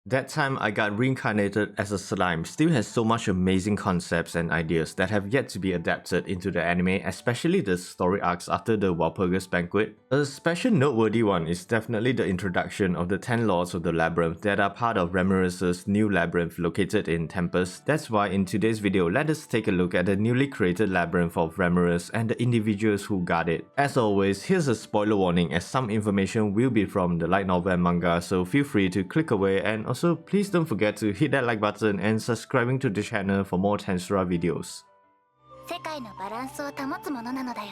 That time I got reincarnated as a slime still has so much amazing concepts and ideas that have yet to be adapted into the anime, especially the story arcs after the Walpurgis Banquet. A special noteworthy one is definitely the introduction of the 10 Lords of the Labyrinth that are part of Ramiris' new labyrinth located in Tempest. That's why in today's video, let us take a look at the newly created labyrinth of Ramiris and the individuals who guard it. As always, here's a spoiler warning as some information will be from the light novel and manga, so feel free to click away, and also please don't forget to hit that like button and subscribing to the channel for more Tensura videos. 世界のバランスを保つものなのだよ。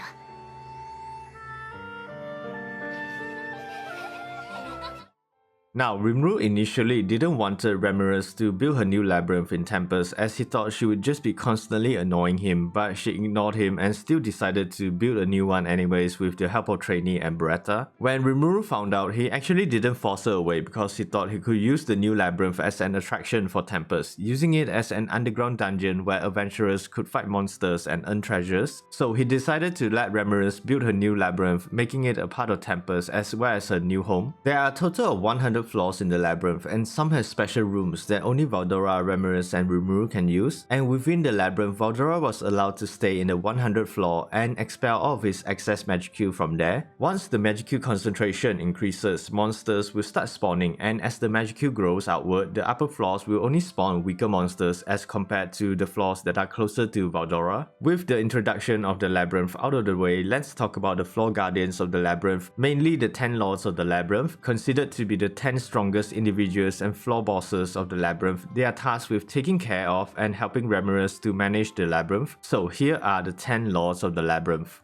Now, Rimuru initially didn't want Ramiris to build her new labyrinth in Tempest as he thought she would just be constantly annoying him, but she ignored him and still decided to build a new one anyways with the help of trainee and Beretta. When Rimuru found out, he actually didn't force her away because he thought he could use the new labyrinth as an attraction for Tempest, using it as an underground dungeon where adventurers could fight monsters and earn treasures. So he decided to let Ramiris build her new labyrinth, making it a part of Tempest as well as her new home. There are a total of 100 floors in the labyrinth, and some have special rooms that only Valdora, Ramiris and Rimuru can use, and within the labyrinth, Valdora was allowed to stay in the 100th floor and expel all of his excess magic Q from there. Once the magic Q concentration increases, monsters will start spawning, and as the magic Q grows outward, the upper floors will only spawn weaker monsters as compared to the floors that are closer to Valdora. With the introduction of the labyrinth out of the way, let's talk about the floor guardians of the labyrinth, mainly the 10 lords of the labyrinth, considered to be the 10 strongest individuals and floor bosses of the labyrinth. They are tasked with taking care of and helping Ramiris to manage the labyrinth. So here are the 10 lords of the labyrinth.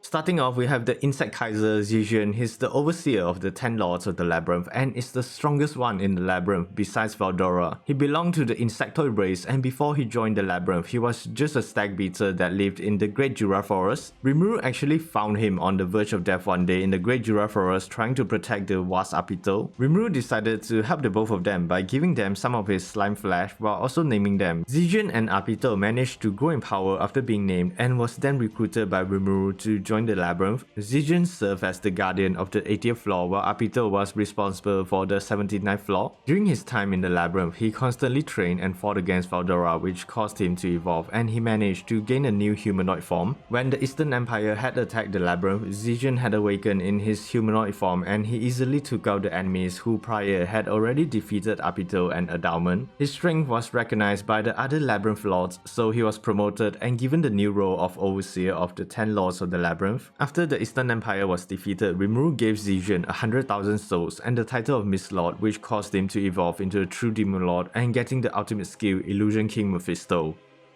Starting off, we have the Insect Kaiser ZEGION. He's the overseer of the 10 Lords of the Labyrinth and is the strongest one in the Labyrinth besides Valdora. He belonged to the insectoid race, and before he joined the Labyrinth, he was just a stag beater that lived in the Great Jura Forest. Rimuru actually found him on the verge of death one day in the Great Jura Forest trying to protect the Wasp Apito. Rimuru decided to help the both of them by giving them some of his slime flesh while also naming them. ZEGION and Apito managed to grow in power after being named and was then recruited by Rimuru to join the labyrinth. ZEGION served as the guardian of the 80th floor while Apito was responsible for the 79th floor. During his time in the labyrinth, he constantly trained and fought against Valdora, which caused him to evolve, and he managed to gain a new humanoid form. When the Eastern Empire had attacked the labyrinth, ZEGION had awakened in his humanoid form and he easily took out the enemies who prior had already defeated Apito and ADALMAN. His strength was recognized by the other labyrinth lords, so he was promoted and given the new role of overseer of the 10 lords of the labyrinth. After the Eastern Empire was defeated, Rimuru gave ZEGION 100,000 souls and the title of Mist Lord, which caused him to evolve into a true Demon Lord and getting the ultimate skill, Illusion King MEPHISTO.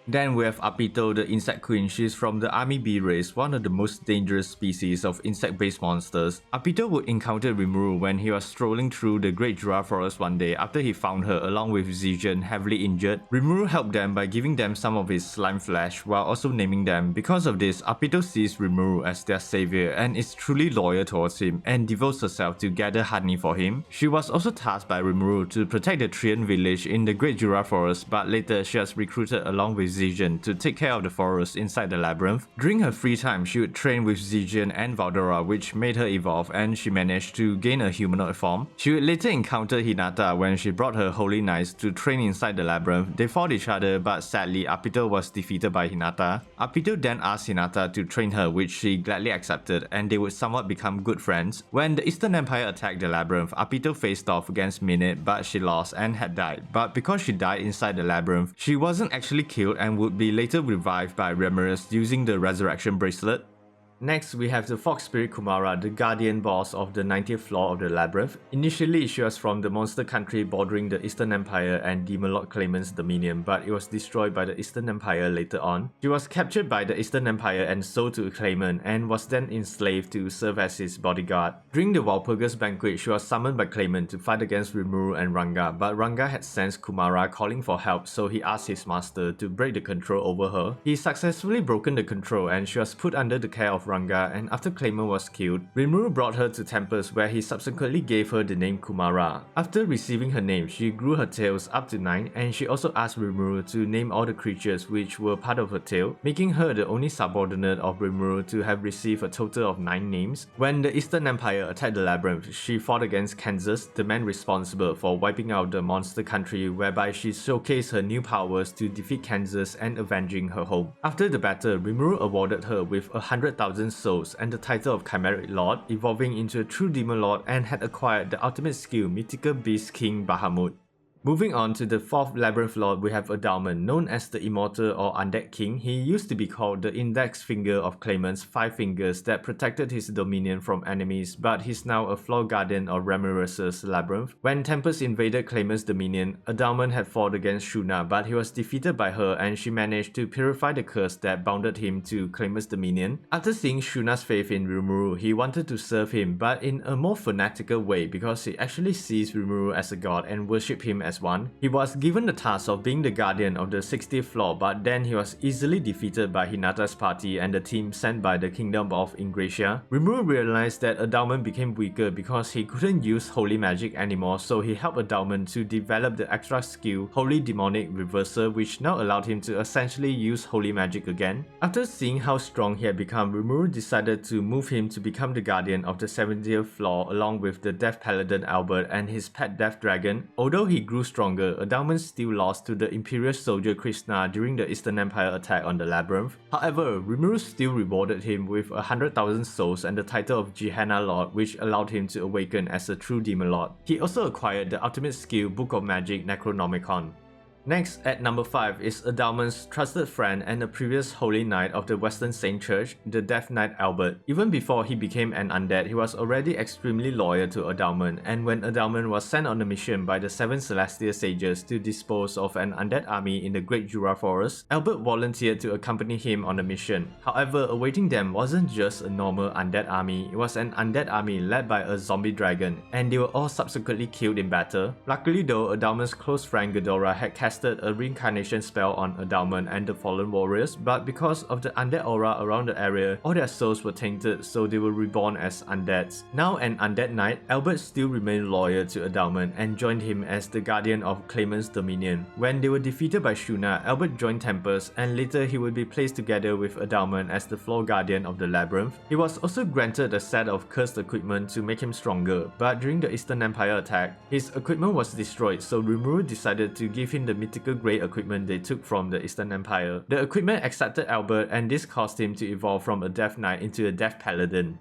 Then we have Apito, the Insect Queen. She's from the Army Bee race, one of the most dangerous species of insect-based monsters. Apito would encounter Rimuru when he was strolling through the Great Jura Forest one day after he found her along with ZEGION heavily injured. Rimuru helped them by giving them some of his slime flesh while also naming them. Because of this, Apito sees Rimuru as their savior and is truly loyal towards him and devotes herself to gather honey for him. She was also tasked by Rimuru to protect the Trian village in the Great Jura Forest, but later she was recruited along with ZEGION to take care of the forest inside the labyrinth. During her free time, she would train with ZEGION and Valdora, which made her evolve, and she managed to gain a humanoid form. She would later encounter Hinata when she brought her holy knights to train inside the labyrinth. They fought each other, but sadly Apito was defeated by Hinata. Apito then asked Hinata to train her, which she gladly accepted, and they would somewhat become good friends. When the Eastern Empire attacked the labyrinth, Apito faced off against Minute, but she lost and had died. But because she died inside the labyrinth, she wasn't actually killed and would be later revived by Ramiris using the resurrection bracelet. Next, we have the Fox Spirit Kumara, the guardian boss of the 90th floor of the labyrinth. Initially, she was from the monster country bordering the Eastern Empire and Demon Lord Claimant's dominion, but it was destroyed by the Eastern Empire later on. She was captured by the Eastern Empire and sold to Claimant, and was then enslaved to serve as his bodyguard. During the Walpurgis Banquet, she was summoned by Claimant to fight against Rimuru and Ranga, but Ranga had sensed Kumara calling for help, so he asked his master to break the control over her. He successfully broken the control, and she was put under the care of Ranga, and after Claymore was killed, Rimuru brought her to Tempest where he subsequently gave her the name Kumara. After receiving her name, she grew her tails up to 9 and she also asked Rimuru to name all the creatures which were part of her tail, making her the only subordinate of Rimuru to have received a total of 9 names. When the Eastern Empire attacked the Labyrinth, she fought against Kansas, the man responsible for wiping out the monster country, whereby she showcased her new powers to defeat Kansas and avenging her home. After the battle, Rimuru awarded her with 100,000 souls and the title of Chimeric Lord, evolving into a true Demon Lord and had acquired the ultimate skill Mythical Beast King Bahamut. Moving on to the 4th Labyrinth Lord, we have ADALMAN. Known as the Immortal or Undead King, he used to be called the index finger of Claimant's 5 fingers that protected his dominion from enemies, but he's now a floor guardian of Ramiris' Labyrinth. When Tempest invaded Claimant's dominion, ADALMAN had fought against Shuna, but he was defeated by her and she managed to purify the curse that bounded him to Claimant's dominion. After seeing Shuna's faith in Rimuru, he wanted to serve him, but in a more fanatical way because he actually sees Rimuru as a god and worship him as one. He was given the task of being the guardian of the 60th floor, but then he was easily defeated by Hinata's party and the team sent by the Kingdom of Ingratia. Rimuru realized that ADALMAN became weaker because he couldn't use holy magic anymore, so he helped ADALMAN to develop the extra skill Holy Demonic Reversal, which now allowed him to essentially use holy magic again. After seeing how strong he had become, Rimuru decided to move him to become the guardian of the 70th floor along with the Death Paladin Albert and his pet Death Dragon. Although he grew stronger, ADALMAN still lost to the Imperial soldier Krishna during the Eastern Empire attack on the Labyrinth. However, Rimuru still rewarded him with 100,000 souls and the title of Gehenna Lord, which allowed him to awaken as a true Demon Lord. He also acquired the ultimate skill Book of Magic Necronomicon. Next, at number 5 is ADALMAN's trusted friend and a previous Holy Knight of the Western Saint Church, the Death Knight Albert. Even before he became an undead, he was already extremely loyal to ADALMAN, and when ADALMAN was sent on a mission by the 7 Celestial Sages to dispose of an undead army in the Great Jura Forest, Albert volunteered to accompany him on the mission. However, awaiting them wasn't just a normal undead army, it was an undead army led by a zombie dragon, and they were all subsequently killed in battle. Luckily though, ADALMAN's close friend GADORA had casted a reincarnation spell on ADALMAN and the fallen warriors, but because of the undead aura around the area, all their souls were tainted, so they were reborn as undeads. Now an undead knight, Albert still remained loyal to ADALMAN and joined him as the guardian of Claimant's dominion. When they were defeated by Shuna, Albert joined Tempest, and later he would be placed together with ADALMAN as the floor guardian of the Labyrinth. He was also granted a set of cursed equipment to make him stronger, but during the Eastern Empire attack, his equipment was destroyed, so Rimuru decided to give him the mythical grade equipment they took from the Eastern Empire. The equipment accepted Albert, and this caused him to evolve from a Death Knight into a Death Paladin.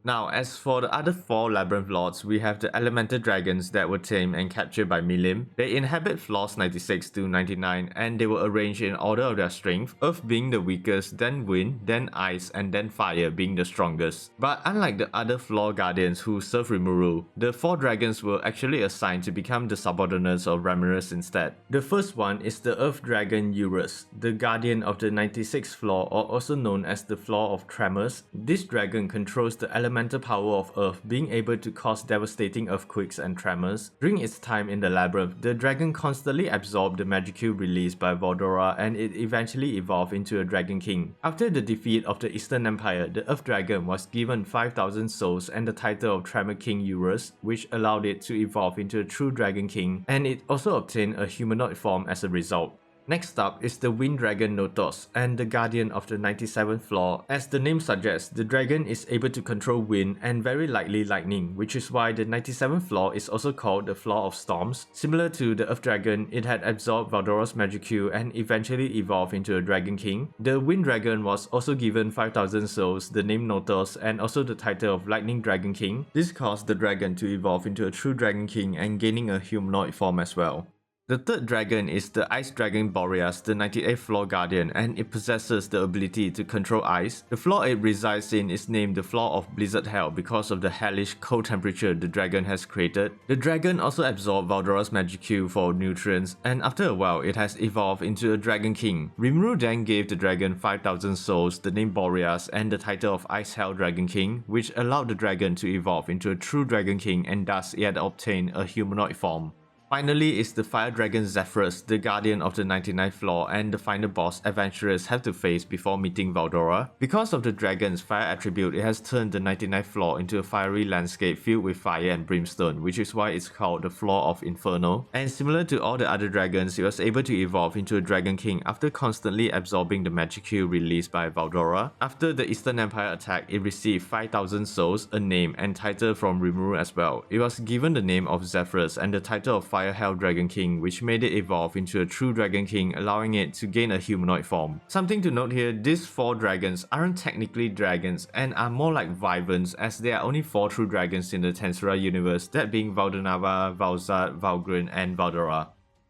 Now, as for the other 4 Labyrinth Lords, we have the Elemental Dragons that were tamed and captured by Milim. They inhabit floors 96 to 99 and they were arranged in order of their strength, Earth being the weakest, then Wind, then Ice, and then Fire being the strongest. But unlike the other floor guardians who serve Rimuru, the 4 dragons were actually assigned to become the subordinates of Ramiris instead. The first one is the Earth Dragon Eurus, the guardian of the 96th floor, or also known as the Floor of Tremors. This dragon controls the elemental power of Earth, being able to cause devastating earthquakes and tremors. During its time in the Labyrinth, the dragon constantly absorbed the magic cube released by Valdora, and it eventually evolved into a Dragon King. After the defeat of the Eastern Empire, the Earth Dragon was given 5,000 souls and the title of Tremor King Eurus, which allowed it to evolve into a true Dragon King, and it also obtained a humanoid form as a result. Next up is the Wind Dragon Notos and the guardian of the 97th floor. As the name suggests, the dragon is able to control wind and very likely lightning, which is why the 97th floor is also called the Floor of Storms. Similar to the Earth Dragon, it had absorbed Valdora's magic cube and eventually evolved into a Dragon King. The Wind Dragon was also given 5,000 souls, the name Notos, and also the title of Lightning Dragon King. This caused the dragon to evolve into a true Dragon King and gaining a humanoid form as well. The third dragon is the Ice Dragon Boreas, the 98th floor guardian, and it possesses the ability to control ice. The floor it resides in is named the Floor of Blizzard Hell because of the hellish cold temperature the dragon has created. The dragon also absorbed Valdora's magic cube for nutrients, and after a while it has evolved into a Dragon King. Rimuru then gave the dragon 5,000 souls, the name Boreas, and the title of Ice Hell Dragon King, which allowed the dragon to evolve into a true Dragon King, and thus it had obtained a humanoid form. Finally is the fire dragon Zephyrus, the guardian of the 99th floor and the final boss adventurers have to face before meeting Valdora. Because of the dragon's fire attribute, it has turned the 99th floor into a fiery landscape filled with fire and brimstone, which is why it's called the Floor of Inferno. And similar to all the other dragons, it was able to evolve into a Dragon King after constantly absorbing the magic Q released by Valdora. After the Eastern Empire attack, it received 5,000 souls, a name and title from Rimuru as well. It was given the name of Zephyrus and the title of Fire Hell Dragon King, which made it evolve into a true Dragon King, allowing it to gain a humanoid form. Something to note here, these 4 dragons aren't technically dragons and are more like wyverns, as there are only 4 true dragons in the Tensura universe, that being Valdanava, Valzad, Valgrind and Valdora.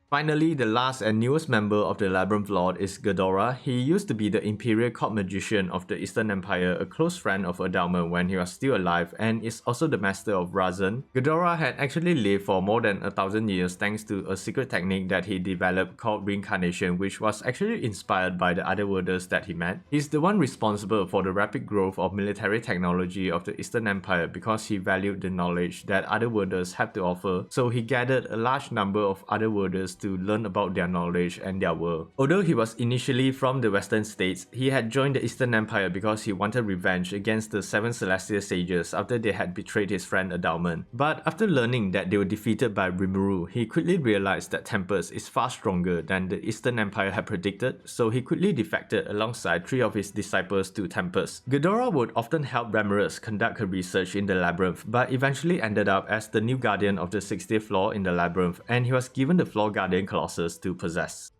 Finally, the last and newest member of the Labyrinth Lord is GADORA. He used to be the Imperial Court Magician of the Eastern Empire, a close friend of ADALMAN when he was still alive, and is also the master of Razan. GADORA had actually lived for more than 1,000 years thanks to a secret technique that he developed called reincarnation, which was actually inspired by the Otherworlders that he met. He's the one responsible for the rapid growth of military technology of the Eastern Empire because he valued the knowledge that Otherworlders have to offer, so he gathered a large number of Otherworlders to learn about their knowledge and their world. Although he was initially from the Western states, he had joined the Eastern Empire because he wanted revenge against the 7 Celestial Sages after they had betrayed his friend ADALMAN. But after learning that they were defeated by Rimuru, he quickly realized that Tempest is far stronger than the Eastern Empire had predicted, so he quickly defected alongside 3 of his disciples to Tempest. GADORA would often help Ramiris conduct her research in the Labyrinth, but eventually ended up as the new guardian of the 60th floor in the Labyrinth, and he was given the floor guardian Colossus to possess.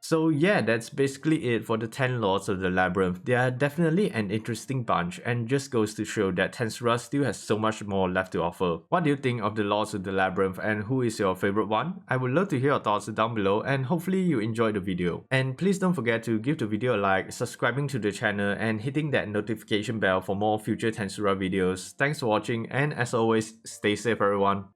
So yeah, that's basically it for the 10 Lords of the Labyrinth. They are definitely an interesting bunch and just goes to show that Tensura still has so much more left to offer. What do you think of the Lords of the Labyrinth and who is your favorite one? I would love to hear your thoughts down below and hopefully you enjoyed the video. And please don't forget to give the video a like, subscribing to the channel and hitting that notification bell for more future Tensura videos. Thanks for watching and as always, stay safe everyone.